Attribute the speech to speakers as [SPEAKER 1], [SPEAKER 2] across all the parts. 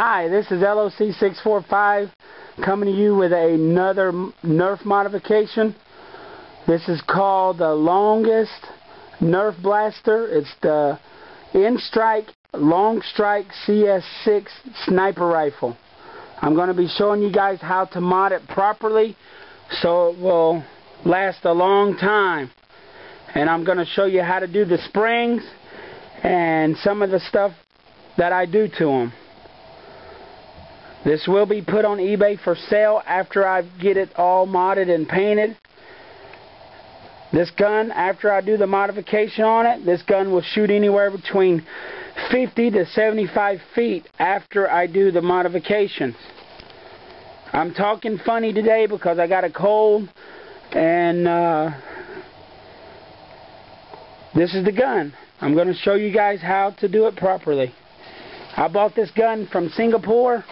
[SPEAKER 1] Hi, this is LOC645 coming to you with another Nerf modification. This is called the longest Nerf blaster. It's the Untitled Longstrike CS6 sniper rifle. I'm going to be showing you guys how to mod it properly so it will last a long time. And I'm going to show you how to do the springs and some of the stuff that I do to them. This will be put on eBay for sale after I get it all modded and painted. This gun, after I do the modification on it, this gun will shoot anywhere between 50 to 75 feet after I do the modifications. I'm talking funny today because I got a cold, and this is the gun. I'm going to show you guys how to do it properly. I bought this gun from Singapore.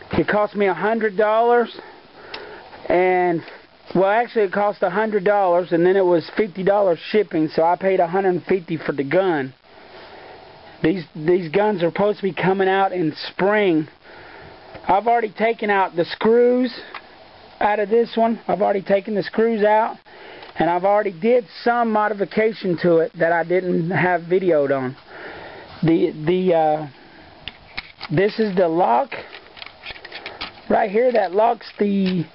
[SPEAKER 1] It cost me $100, and well, actually it cost $100, and then it was $50 shipping, so I paid $150 for the gun. These guns are supposed to be coming out in spring. I've already taken out the screws out of this one. I've already taken the screws out, and I've already did some modification to it that I didn't have videoed on. This is the lock. Right here, that locks this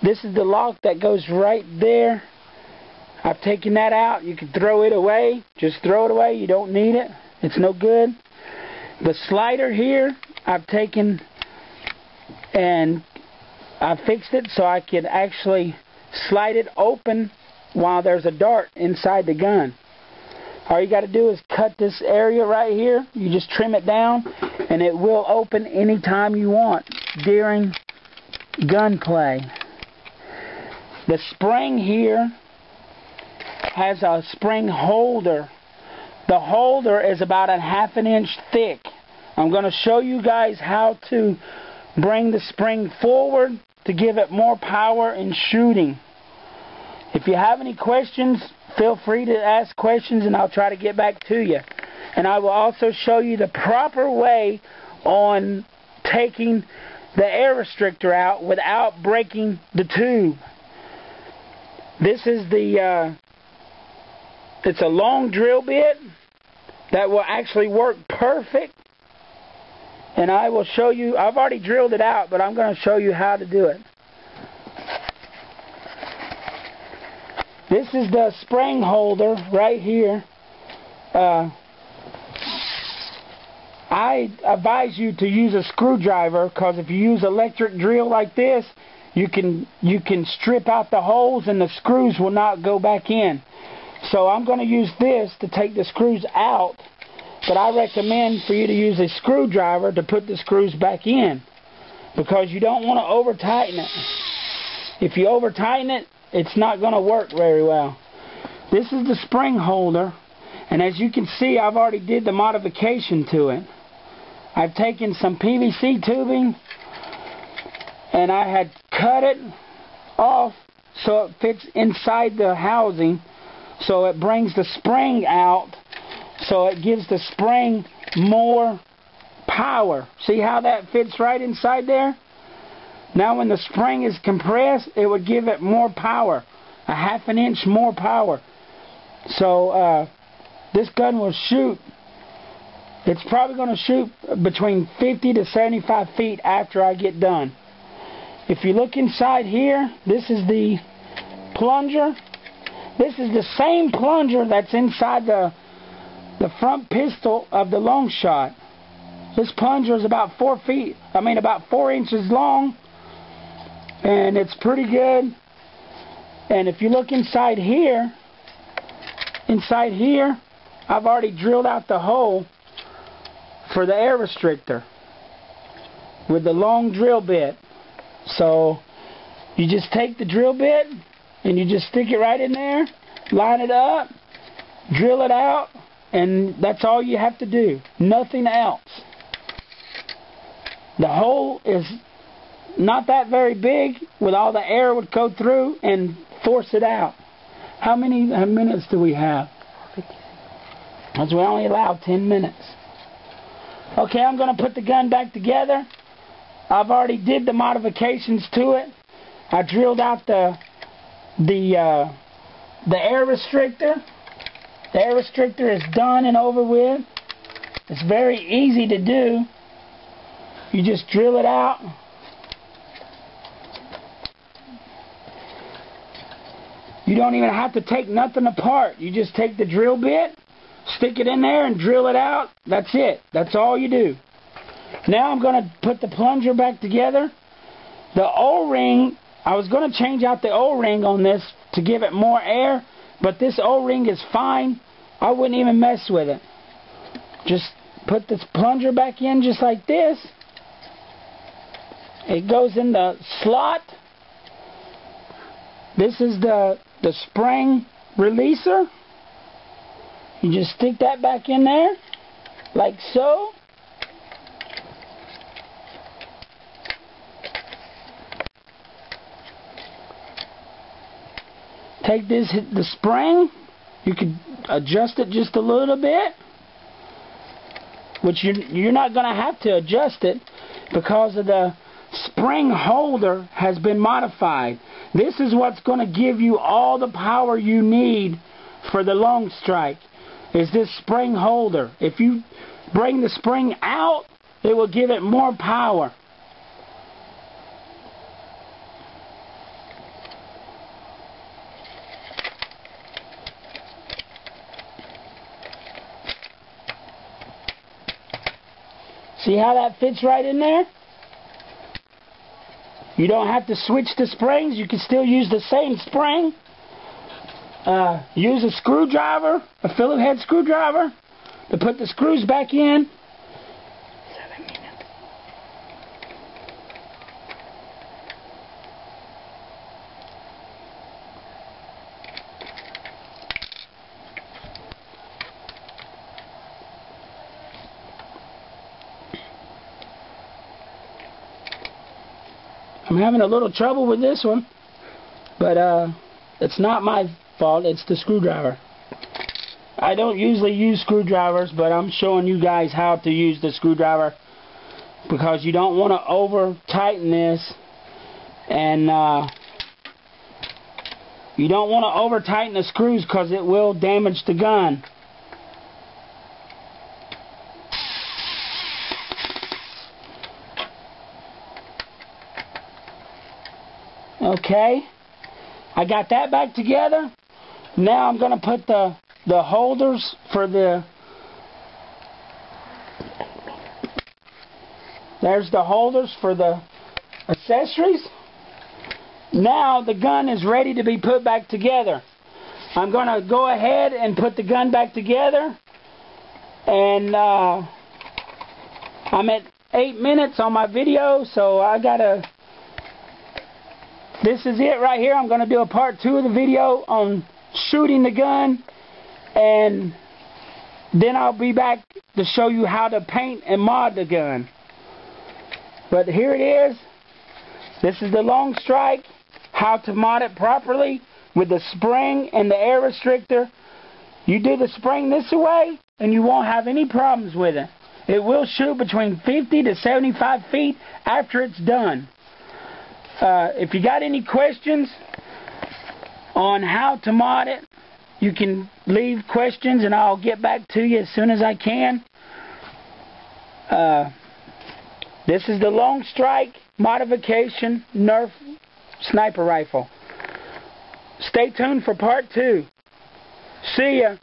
[SPEAKER 1] is the lock that goes right there. I've taken that out. You can throw it away. Just throw it away. You don't need it. It's no good. The slider here, I've taken and I fixed it so I can actually slide it open while there's a dart inside the gun. All you got to do is cut this area right here. You just trim it down, and it will open anytime you want during gunplay. The spring here has a spring holder. The holder is about a ½ an inch thick. I'm going to show you guys how to bring the spring forward to give it more power in shooting. If you have any questions, feel free to ask questions and I'll try to get back to you. And I will also show you the proper way on taking the air restrictor out without breaking the tube. This is it's a long drill bit that will actually work perfect. And I will show you, I've already drilled it out, but I'm going to show you how to do it. This is the spring holder right here. I advise you to use a screwdriver, because if you use electric drill like this, you can strip out the holes and the screws will not go back in. So I'm going to use this to take the screws out, but I recommend for you to use a screwdriver to put the screws back in, because you don't want to over tighten it. If you over tighten it, it's not going to work very well. This is the spring holder, and as you can see, I've already did the modification to it. I've taken some PVC tubing and I had cut it off so it fits inside the housing, so it brings the spring out, so it gives the spring more power. See how that fits right inside there? Now when the spring is compressed, it would give it more power, a ½ an inch more power. So this gun will shoot, it's probably going to shoot between 50 to 75 feet after I get done. If you look inside here, this is the plunger. This is the same plunger that's inside the front pistol of the long shot. This plunger is about 4 inches long, and it's pretty good. And if you look inside here, I've already drilled out the hole for the air restrictor with the long drill bit. So you just take the drill bit and you just stick it right in there, line it up, drill it out, and that's all you have to do. Nothing else. The hole is not that very big, with all the air would go through and force it out. How many minutes do we have? Because we only allow 10 minutes. Okay, I'm going to put the gun back together. I've already did the modifications to it. I drilled out the air restrictor. The air restrictor is done and over with. It's very easy to do. You just drill it out. You don't even have to take nothing apart. You just take the drill bit, stick it in there and drill it out. That's it. That's all you do. Now I'm going to put the plunger back together. The O-ring, I was going to change out the O-ring on this to give it more air, but this O-ring is fine. I wouldn't even mess with it. Just put this plunger back in just like this. It goes in the slot. This is the spring releaser. You just stick that back in there, like so. Take this, hit the spring. You could adjust it just a little bit, which you're not going to have to adjust it because of the spring holder has been modified. This is what's going to give you all the power you need for the long strike, is this spring holder. If you bring the spring out, it will give it more power. See how that fits right in there? You don't have to switch the springs. You can still use the same spring. Use a screwdriver, a Phillips head screwdriver, to put the screws back in. I'm having a little trouble with this one, but it's not my fault, it's the screwdriver. I don't usually use screwdrivers, but I'm showing you guys how to use the screwdriver because you don't want to over tighten this, and you don't want to over tighten the screws because it will damage the gun. Okay, I got that back together. Now I'm going to put the holders for there's the holders for the accessories. Now the gun is ready to be put back together. I'm going to go ahead and put the gun back together, and I'm at 8 minutes on my video, so I gotta. This is it right here. I'm going to do a part 2 of the video on shooting the gun, and then I'll be back to show you how to paint and mod the gun. But here it is. This is the long strike, how to mod it properly with the spring and the air restrictor. You do the spring this way and you won't have any problems with it. It will shoot between 50 to 75 feet after it's done. If you got any questions on how to mod it, you can leave questions and I'll get back to you as soon as I can. This is the long strike modification Nerf sniper rifle. Stay tuned for part 2. See ya.